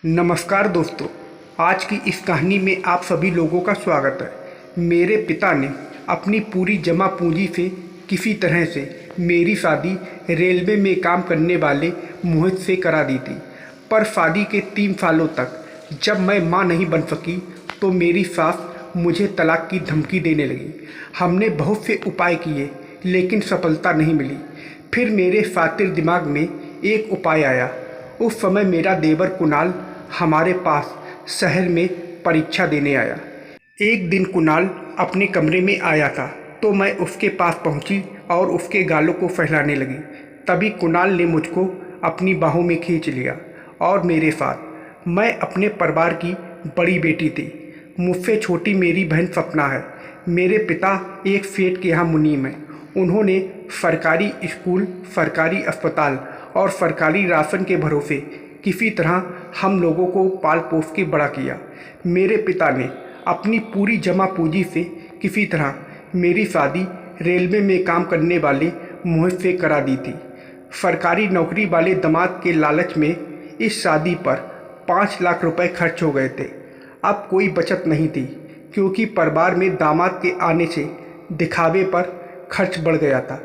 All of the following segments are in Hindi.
नमस्कार दोस्तों, आज की इस कहानी में आप सभी लोगों का स्वागत है। मेरे पिता ने अपनी पूरी जमा पूंजी से किसी तरह से मेरी शादी रेलवे में काम करने वाले मोहित से करा दी थी। पर शादी के 3 सालों तक जब मैं मां नहीं बन सकी तो मेरी सास मुझे तलाक की धमकी देने लगी। हमने बहुत से उपाय किए लेकिन सफलता नहीं मिली। फिर मेरे शातिर दिमाग में एक उपाय आया। उस समय मेरा देवर कुणाल हमारे पास शहर में परीक्षा देने आया। एक दिन कुणाल अपने कमरे में आया था तो मैं उसके पास पहुंची और उसके गालों को फैलाने लगी। तभी कुणाल ने मुझको अपनी बाहों में खींच लिया और मेरे साथ। मैं अपने परिवार की बड़ी बेटी थी। मुझसे छोटी मेरी बहन सपना है। मेरे पिता एक सेठ के यहाँ मुनीम हैं। उन्होंने सरकारी स्कूल, सरकारी अस्पताल और सरकारी राशन के भरोसे किसी तरह हम लोगों को पाल पोस के बड़ा किया। मेरे पिता ने अपनी पूरी जमा पूंजी से किसी तरह मेरी शादी रेलवे में काम करने वाले मोहित से करा दी थी। सरकारी नौकरी वाले दामाद के लालच में इस शादी पर 5 लाख रुपए खर्च हो गए थे। अब कोई बचत नहीं थी क्योंकि परिवार में दामाद के आने से दिखावे पर खर्च बढ़ गया था।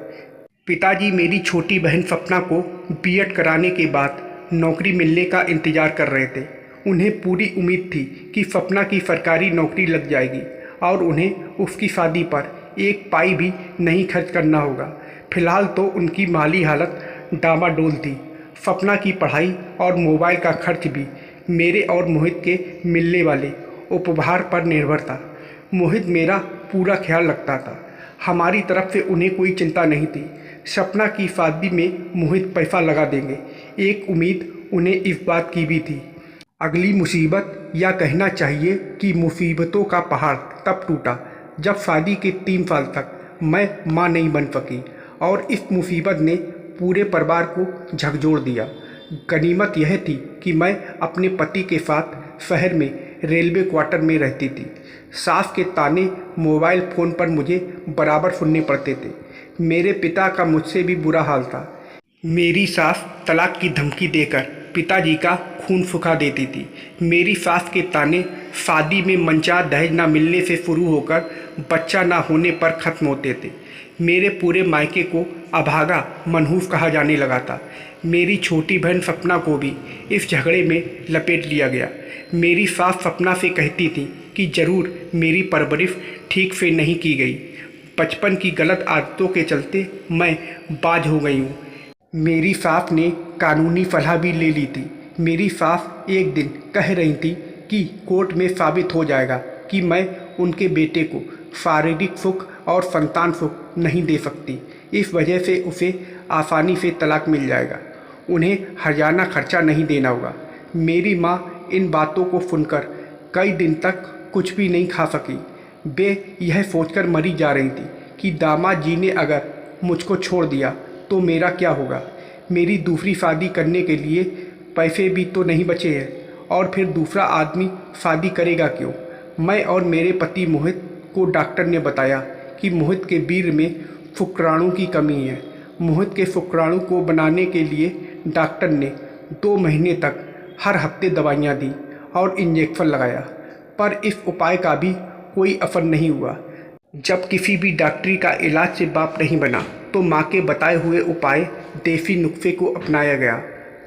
पिताजी मेरी छोटी बहन सपना को बीएड कराने के बाद नौकरी मिलने का इंतज़ार कर रहे थे। उन्हें पूरी उम्मीद थी कि सपना की सरकारी नौकरी लग जाएगी और उन्हें उसकी शादी पर एक पाई भी नहीं खर्च करना होगा। फिलहाल तो उनकी माली हालत डामाडोल थी। सपना की पढ़ाई और मोबाइल का खर्च भी मेरे और मोहित के मिलने वाले उपहार पर निर्भर था। मोहित मेरा पूरा ख्याल रखता था। हमारी तरफ से उन्हें कोई चिंता नहीं थी। सपना की शादी में मोहित पैसा लगा देंगे, एक उम्मीद उन्हें इस बात की भी थी। अगली मुसीबत, या कहना चाहिए कि मुसीबतों का पहाड़ तब टूटा जब शादी के 3 साल तक मैं मां नहीं बन सकी और इस मुसीबत ने पूरे परिवार को झकझोर दिया। गनीमत यह थी कि मैं अपने पति के साथ शहर में रेलवे क्वार्टर में रहती थी। सास के ताने मोबाइल फ़ोन पर मुझे बराबर सुनने पड़ते थे। मेरे पिता का मुझसे भी बुरा हाल था। मेरी सास तलाक की धमकी देकर पिताजी का खून सुखा देती थी। मेरी सास के ताने शादी में मनचाहा दहेज न मिलने से शुरू होकर बच्चा न होने पर ख़त्म होते थे। मेरे पूरे मायके को अभागा मनहूस कहा जाने लगा था। मेरी छोटी बहन सपना को भी इस झगड़े में लपेट लिया गया। मेरी सास सपना से कहती थी कि ज़रूर मेरी परवरिश ठीक से नहीं की गई। बचपन की गलत आदतों के चलते मैं बाज हो गई हूँ। मेरी सास ने कानूनी सलाह भी ले ली थी। मेरी सास एक दिन कह रही थी कि कोर्ट में साबित हो जाएगा कि मैं उनके बेटे को शारीरिक सुख और संतान सुख नहीं दे सकती। इस वजह से उसे आसानी से तलाक मिल जाएगा। उन्हें हर्जाना खर्चा नहीं देना होगा। मेरी माँ इन बातों को सुनकर कई दिन तक कुछ भी नहीं खा सकी। वे यह सोचकर मरी जा रही थी कि दामाद जी ने अगर मुझको छोड़ दिया तो मेरा क्या होगा। मेरी दूसरी शादी करने के लिए पैसे भी तो नहीं बचे हैं और फिर दूसरा आदमी शादी करेगा क्यों। मैं और मेरे पति मोहित को डॉक्टर ने बताया कि मोहित के वीर्य में शुक्राणु की कमी है। मोहित के शुक्राणु को बनाने के लिए डॉक्टर ने 2 महीने तक हर हफ्ते दवाइयाँ दी और इंजेक्शन लगाया, पर इस उपाय का भी कोई असर नहीं हुआ। जब किसी भी डॉक्टरी का इलाज से बाप नहीं बना तो माँ के बताए हुए उपाय, देसी नुस्खे को अपनाया गया,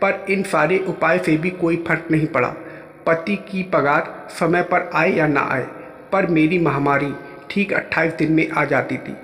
पर इन सारे उपाय से भी कोई फर्क नहीं पड़ा। पति की पगार समय पर आए या ना आए, पर मेरी महामारी ठीक 28 दिन में आ जाती थी।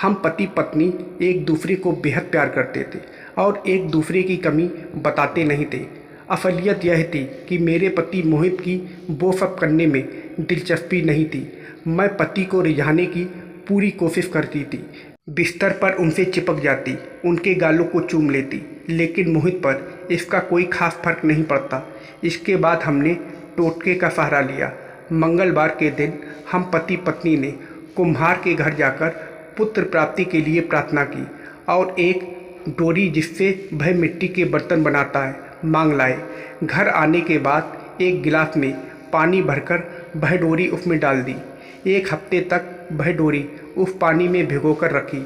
हम पति पत्नी एक दूसरे को बेहद प्यार करते थे और एक दूसरे की कमी बताते नहीं थे। असलियत यह थी कि मेरे पति मोहित की वो सब करने में दिलचस्पी नहीं थी। मैं पति को रिझाने की पूरी कोशिश करती थी। बिस्तर पर उनसे चिपक जाती, उनके गालों को चूम लेती, लेकिन मोहित पर इसका कोई खास फर्क नहीं पड़ता। इसके बाद हमने टोटके का सहारा लिया। मंगलवार के दिन हम पति पत्नी ने कुम्हार के घर जाकर पुत्र प्राप्ति के लिए प्रार्थना की और एक डोरी जिससे वह मिट्टी के बर्तन बनाता है मांग लाए। घर आने के बाद एक गिलास में पानी भरकर वह डोरी उसमें डाल दी। 1 हफ्ते तक वह डोरी उस पानी में भिगोकर रखी।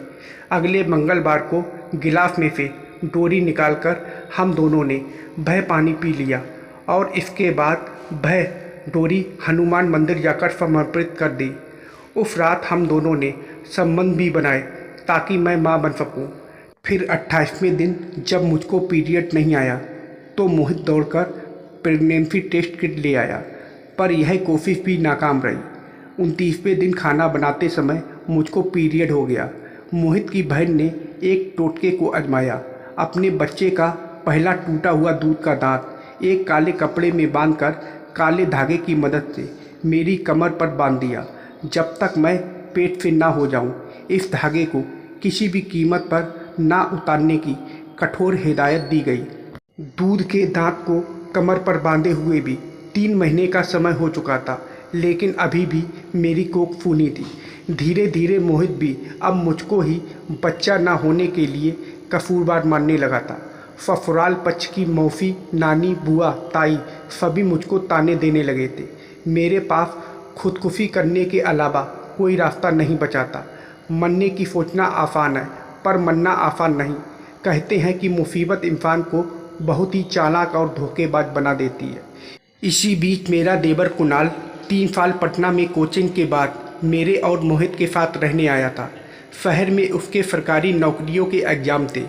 अगले मंगलवार को गिलास में से डोरी निकालकर हम दोनों ने वह पानी पी लिया और इसके बाद वह डोरी हनुमान मंदिर जाकर समर्पित कर दी। उस रात हम दोनों ने संबंध भी बनाए ताकि मैं माँ बन सकूं। फिर 28वें दिन जब मुझको पीरियड नहीं आया तो मोहित दौड़कर प्रेगनेंसी टेस्ट किट ले आया, पर यह कोशिश भी नाकाम रही। 29वें दिन खाना बनाते समय मुझको पीरियड हो गया। मोहित की बहन ने एक टोटके को आजमाया। अपने बच्चे का पहला टूटा हुआ दूध का दांत एक काले कपड़े में बांधकर काले धागे की मदद से मेरी कमर पर बांध दिया जब तक मैं पेट से ना हो जाऊं। इस धागे को किसी भी कीमत पर ना उतारने की कठोर हिदायत दी गई। दूध के दांत को कमर पर बांधे हुए भी 3 महीने का समय हो चुका था, लेकिन अभी भी मेरी कोख सूनी थी। धीरे धीरे मोहित भी अब मुझको ही बच्चा ना होने के लिए कसूरवार मानने लगा था। ससुराल पक्ष की मौसी, नानी, बुआ, ताई सभी मुझको ताने देने लगे थे। मेरे पास खुदकुशी करने के अलावा कोई रास्ता नहीं बचा था। मरने की सोचना आसान है, पर मरना आसान नहीं। कहते हैं कि मुसीबत इंसान को बहुत ही चालाक और धोखेबाज बना देती है। इसी बीच मेरा देवर कुणाल 3 साल पटना में कोचिंग के बाद मेरे और मोहित के साथ रहने आया था। शहर में उसके सरकारी नौकरियों के एग्ज़ाम थे।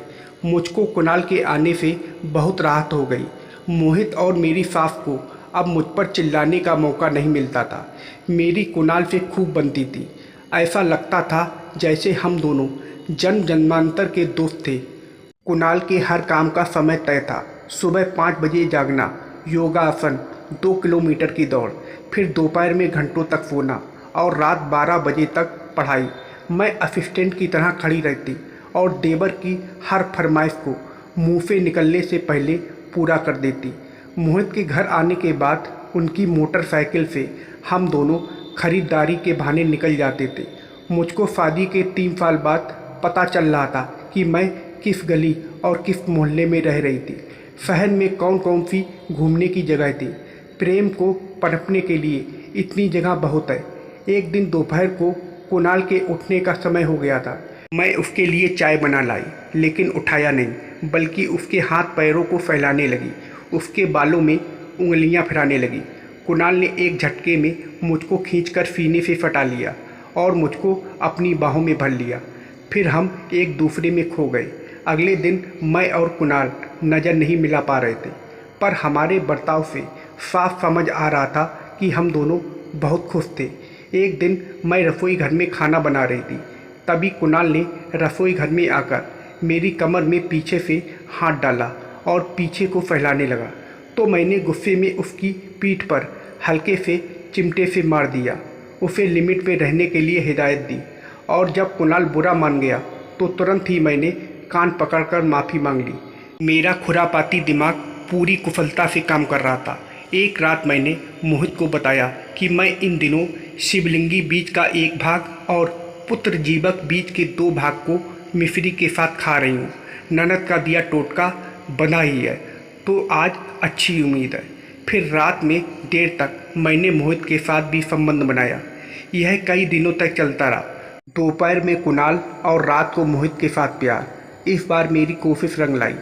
मुझको कुणाल के आने से बहुत राहत हो गई। मोहित और मेरी सास को अब मुझ पर चिल्लाने का मौका नहीं मिलता था। मेरी कुणाल से खूब बनती थी। ऐसा लगता था जैसे हम दोनों जन्म जन्मांतर के दोस्त थे। कुणाल के हर काम का समय तय था। सुबह 5 बजे जागना, योगासन, 2 किलोमीटर की दौड़, फिर दोपहर में घंटों तक सोना और रात 12 बजे तक पढ़ाई। मैं असिस्टेंट की तरह खड़ी रहती और देवर की हर फरमाइश को मुंह से निकलने से पहले पूरा कर देती। मोहित के घर आने के बाद उनकी मोटरसाइकिल से हम दोनों खरीदारी के बहाने निकल जाते थे। मुझको शादी के 3 साल बाद पता चल रहा था कि मैं किस गली और किस मोहल्ले में रह रही थी। शहर में कौन कौन सी घूमने की जगह थी। प्रेम को पनपने के लिए इतनी जगह बहुत है। एक दिन दोपहर को कुणाल के उठने का समय हो गया था। मैं उसके लिए चाय बना लाई, लेकिन उठाया नहीं, बल्कि उसके हाथ पैरों को फैलाने लगी। उसके बालों में उंगलियां फिराने लगी। कुणाल ने एक झटके में मुझको खींचकर सीने से फटा लिया और मुझको अपनी बाहों में भर लिया। फिर हम एक दूसरे में खो गए। अगले दिन मैं और कुणाल नज़र नहीं मिला पा रहे थे, पर हमारे बर्ताव से साफ समझ आ रहा था कि हम दोनों बहुत खुश थे। एक दिन मैं रसोई घर में खाना बना रही थी, तभी कुणाल ने रसोई घर में आकर मेरी कमर में पीछे से हाथ डाला और पीछे को फैलाने लगा, तो मैंने गुस्से में उसकी पीठ पर हल्के से चिमटे से मार दिया। उसे लिमिट में रहने के लिए हिदायत दी, और जब कुणाल बुरा मान गया तो तुरंत ही मैंने कान पकड़कर माफ़ी मांग ली। मेरा खुरापाती दिमाग पूरी कुशलता से काम कर रहा था। एक रात मैंने मोहित को बताया कि मैं इन दिनों शिवलिंगी बीज का एक भाग और पुत्र जीवक बीज के 2 भाग को मिश्री के साथ खा रही हूँ। ननद का दिया टोटका बंधा ही है, तो आज अच्छी उम्मीद है। फिर रात में देर तक मैंने मोहित के साथ भी संबंध बनाया। यह कई दिनों तक चलता रहा। दोपहर में कुणाल और रात को मोहित के साथ प्यार। इस बार मेरी कोशिश रंग लाई।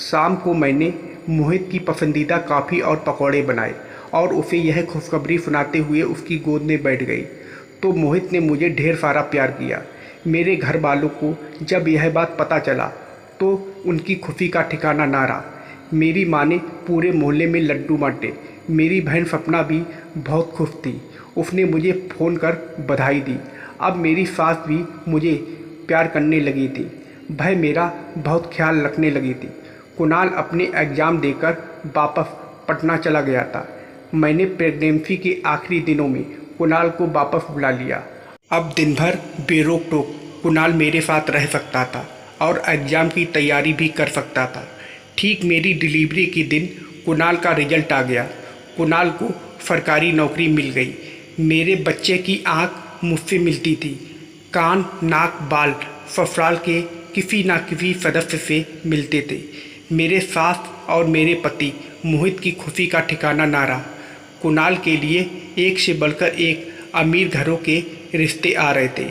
शाम को मैंने मोहित की पसंदीदा कॉफ़ी और पकौड़े बनाए और उसे यह खुशखबरी सुनाते हुए उसकी गोद में बैठ गई, तो मोहित ने मुझे ढेर सारा प्यार किया। मेरे घर वालों को जब यह बात पता चला तो उनकी खुशी का ठिकाना ना रहा। मेरी माँ ने पूरे मोहल्ले में लड्डू बांटे। मेरी बहन सपना भी बहुत खुश थी। उसने मुझे फ़ोन कर बधाई दी। अब मेरी सास भी मुझे प्यार करने लगी थी। वह मेरा बहुत ख्याल रखने लगी थी। कुणाल अपने एग्ज़ाम देकर वापस पटना चला गया था। मैंने प्रेगनेंसी के आखिरी दिनों में कुणाल को वापस बुला लिया। अब दिन भर बेरोक टोक कुणाल मेरे साथ रह सकता था और एग्ज़ाम की तैयारी भी कर सकता था। ठीक मेरी डिलीवरी के दिन कुणाल का रिजल्ट आ गया। कुणाल को सरकारी नौकरी मिल गई। मेरे बच्चे की आँख मुझसे मिलती थी। कान, नाक, बाल ससुराल के किसी न किसी सदस्य से मिलते थे। मेरे सास और मेरे पति मोहित की खुशी का ठिकाना ना रहा। कुणाल के लिए एक से बढ़कर एक अमीर घरों के रिश्ते आ रहे थे।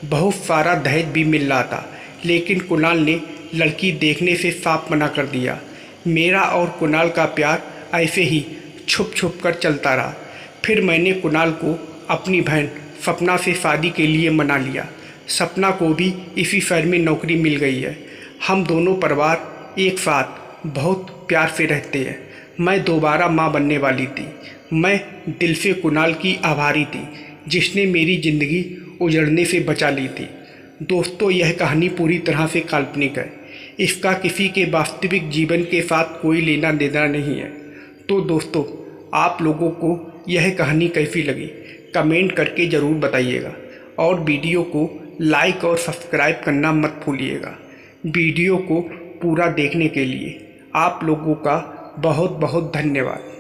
बहुत सारा दहेज भी मिल रहा था, लेकिन कुणाल ने लड़की देखने से साफ मना कर दिया। मेरा और कुणाल का प्यार ऐसे ही छुप छुप कर चलता रहा। फिर मैंने कुणाल को अपनी बहन सपना से शादी के लिए मना लिया। सपना को भी इसी शहर में नौकरी मिल गई है। हम दोनों परिवार एक साथ बहुत प्यार से रहते हैं। मैं दोबारा माँ बनने वाली थी। मैं दिल से कुणाल की आभारी थी जिसने मेरी ज़िंदगी उजड़ने से बचा ली थी। दोस्तों, यह कहानी पूरी तरह से काल्पनिक है। इसका किसी के वास्तविक जीवन के साथ कोई लेना देना नहीं है। तो दोस्तों, आप लोगों को यह कहानी कैसी लगी कमेंट करके ज़रूर बताइएगा और वीडियो को लाइक और सब्सक्राइब करना मत भूलिएगा। वीडियो को पूरा देखने के लिए आप लोगों का बहुत बहुत धन्यवाद।